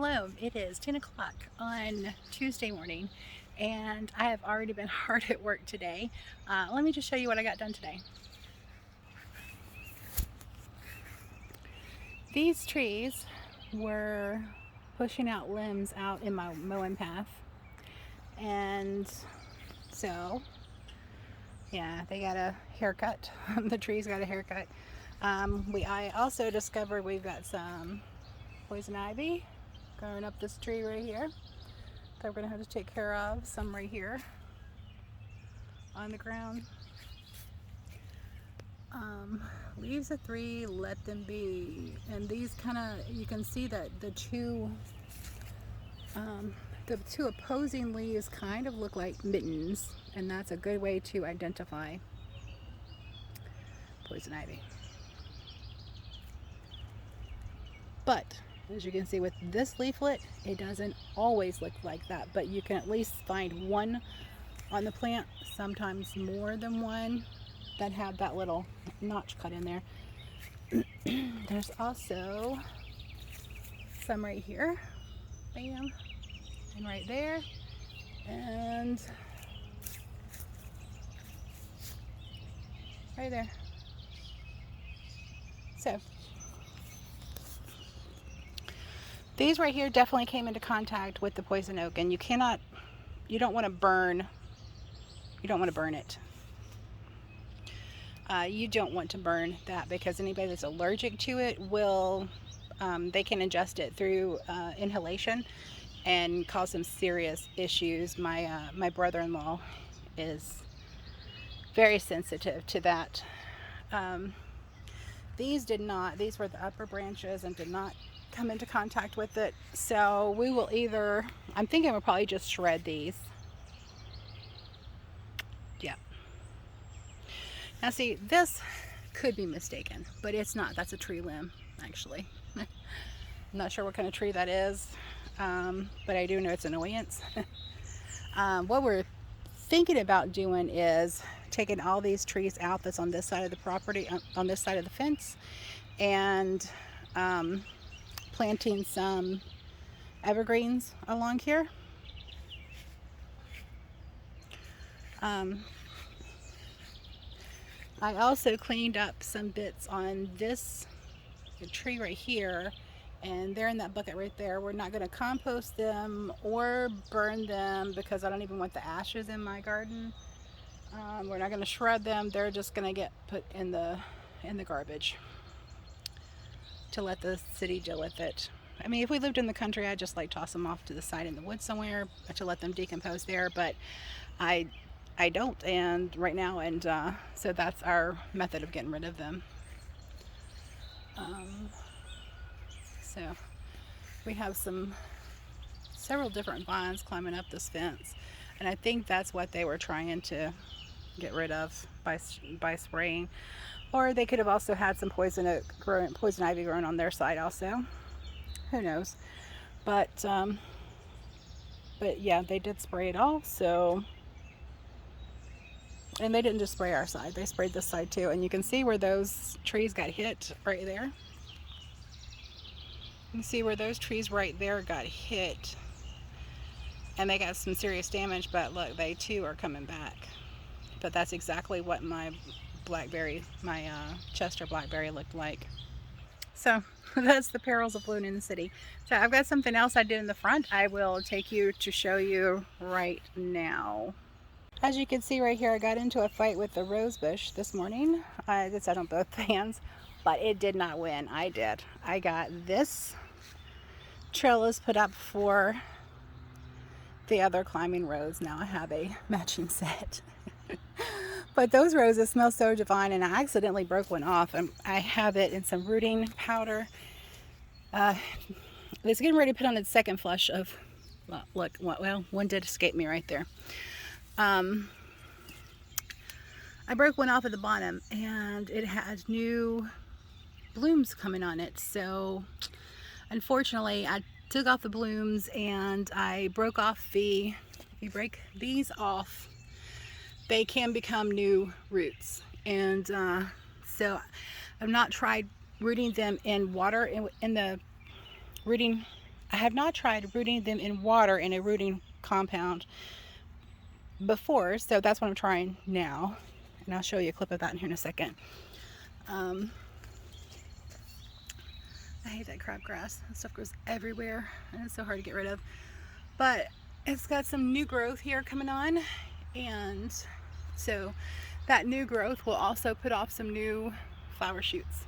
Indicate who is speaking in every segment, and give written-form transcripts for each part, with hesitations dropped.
Speaker 1: Shalom. It is 10 o'clock on Tuesday morning and I have already been hard at work today. Let me just show you what I got done today. These trees were pushing out limbs out in my mowing path, and so yeah, they got a haircut. The trees got a haircut. I also discovered we've got some poison ivy growing up this tree right here that we're going to have to take care of. Some right here on the ground. Leaves of 3, let them be. And these kind of, you can see that the two opposing leaves kind of look like mittens, and that's a good way to identify poison ivy. But as you can see with this leaflet, it doesn't always look like that, but you can at least find one on the plant, sometimes more than one, that have that little notch cut in there. There's also some right here, bam, and right there, and right there. So these right here definitely came into contact with the poison oak, and you don't want to burn it. You don't want to burn that, because anybody that's allergic to it will, they can ingest it through inhalation and cause some serious issues. My brother-in-law is very sensitive to that. These were the upper branches and did not come into contact with it. So we will I'm thinking we'll probably just shred these. Yeah. Now see, this could be mistaken, but it's not. That's a tree limb, actually. I'm not sure what kind of tree that is, but I do know it's an annoyance. What we're thinking about doing is taking all these trees out that's on this side of the property, on this side of the fence, and planting some evergreens along here. I also cleaned up some bits on this tree right here, and they're in that bucket right there. We're not going to compost them or burn them because I don't even want the ashes in my garden. We're not going to shred them. They're just going to get put in the garbage to let the city deal with it. I mean, if we lived in the country, I'd just like toss them off to the side in the woods somewhere to let them decompose there, but I don't, and right now, and so that's our method of getting rid of them. So we have several different vines climbing up this fence, and I think that's what they were trying to get rid of by spraying. Or they could have also had some poison ivy growing on their side also. Who knows? But yeah, they did spray it all. So, and they didn't just spray our side; they sprayed this side too. And you can see where those trees got hit right there. You can see where those trees right there got hit, and they got some serious damage. But look, they too are coming back. But that's exactly what my Chester blackberry looked like. So that's the perils of living in the city. So I've got something else I did in the front I will take you to show you right now. As you can see right here, I got into a fight with the rose bush this morning. It's out on both hands, but it did not win. I did. I got this trellis put up for the other climbing rose. Now I have a matching set. But those roses smell so divine, and I accidentally broke one off. I have it in some rooting powder. It's getting ready to put on its second flush of, look, well, one did escape me right there. I broke one off at the bottom, and it had new blooms coming on it. So unfortunately, I took off the blooms, and I broke off if you break these off, they can become new roots. And so I've not tried rooting them in water in the rooting I have not tried rooting them in water in a rooting compound before, so that's what I'm trying now. And I'll show you a clip of that in here in a second. I hate that crabgrass. That stuff grows everywhere and it's so hard to get rid of. But it's got some new growth here coming on, and so that new growth will also put off some new flower shoots.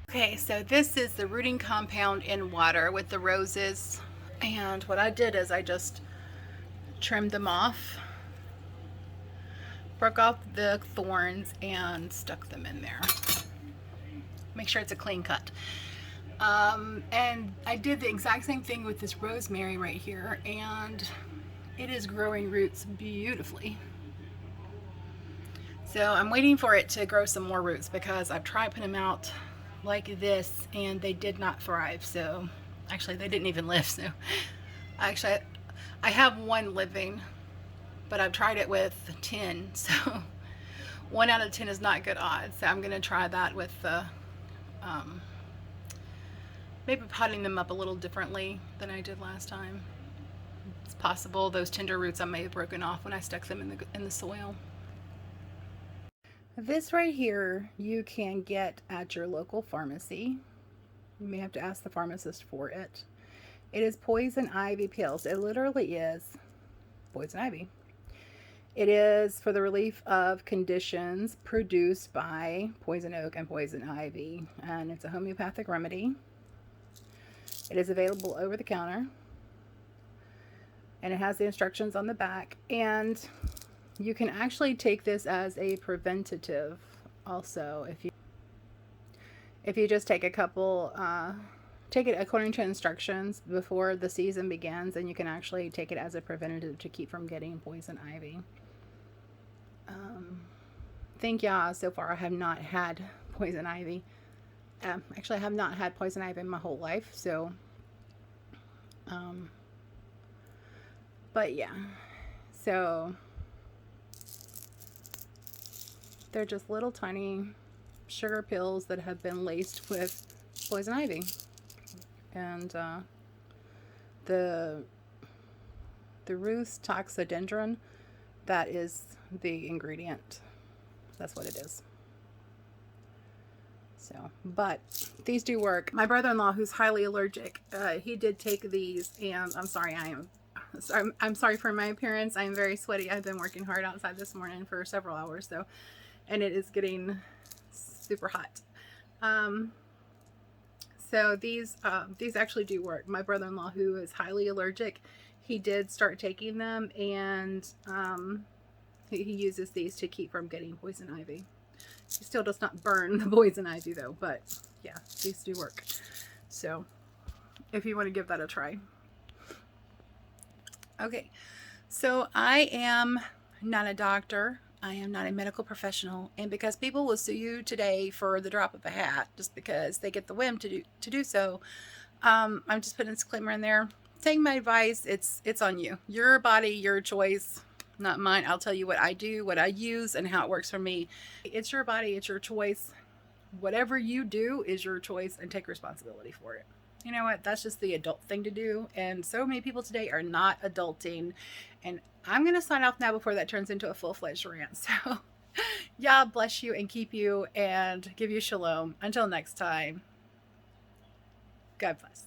Speaker 1: Okay, so this is the rooting compound in water with the roses, and what I did is I just trimmed them off, broke off the thorns, and stuck them in there. Make sure it's a clean cut. And I did the exact same thing with this rosemary right here, and it is growing roots beautifully. So I'm waiting for it to grow some more roots because I've tried putting them out like this and they did not thrive. So actually they didn't even live. So actually I have one living, but I've tried it with 10. So 1 out of 10 is not good odds. So I'm going to try that with the maybe potting them up a little differently than I did last time. It's possible those tender roots I may have broken off when I stuck them in the soil. This right here you can get at your local pharmacy. You may have to ask the pharmacist for it. It is poison ivy pills. It literally is poison ivy. It is for the relief of conditions produced by poison oak and poison ivy, and it's a homeopathic remedy. It is available over the counter, and it has the instructions on the back, and you can actually take this as a preventative also. If you just take a couple, take it according to instructions before the season begins, and you can actually take it as a preventative to keep from getting poison ivy. Thank Yah, so far I have not had poison ivy. Actually, I have not had poison ivy in my whole life, so but yeah, so they're just little tiny sugar pills that have been laced with poison ivy, and the Ruth toxidendron, that is the ingredient. That's what it is. So, but these do work. My brother-in-law, who's highly allergic, he did take these, and I'm sorry, I'm sorry for my appearance. I am very sweaty. I've been working hard outside this morning for several hours, so, and it is getting super hot. So these actually do work. My brother-in-law, who is highly allergic, he did start taking them, and he uses these to keep from getting poison ivy. He still does not burn the poison ivy though, but yeah, these do work. So if you want to give that a try. Okay, so I am not a doctor. I am not a medical professional, and because people will sue you today for the drop of a hat just because they get the whim to do so, I'm just putting a disclaimer in there. Take my advice. It's on you. Your body, your choice, not mine. I'll tell you what I do, what I use, and how it works for me. It's your body, it's your choice. Whatever you do is your choice, and take responsibility for it. You know what? That's just the adult thing to do, and so many people today are not adulting. And I'm going to sign off now before that turns into a full-fledged rant. So Yah bless you and keep you and give you shalom. Until next time, God bless.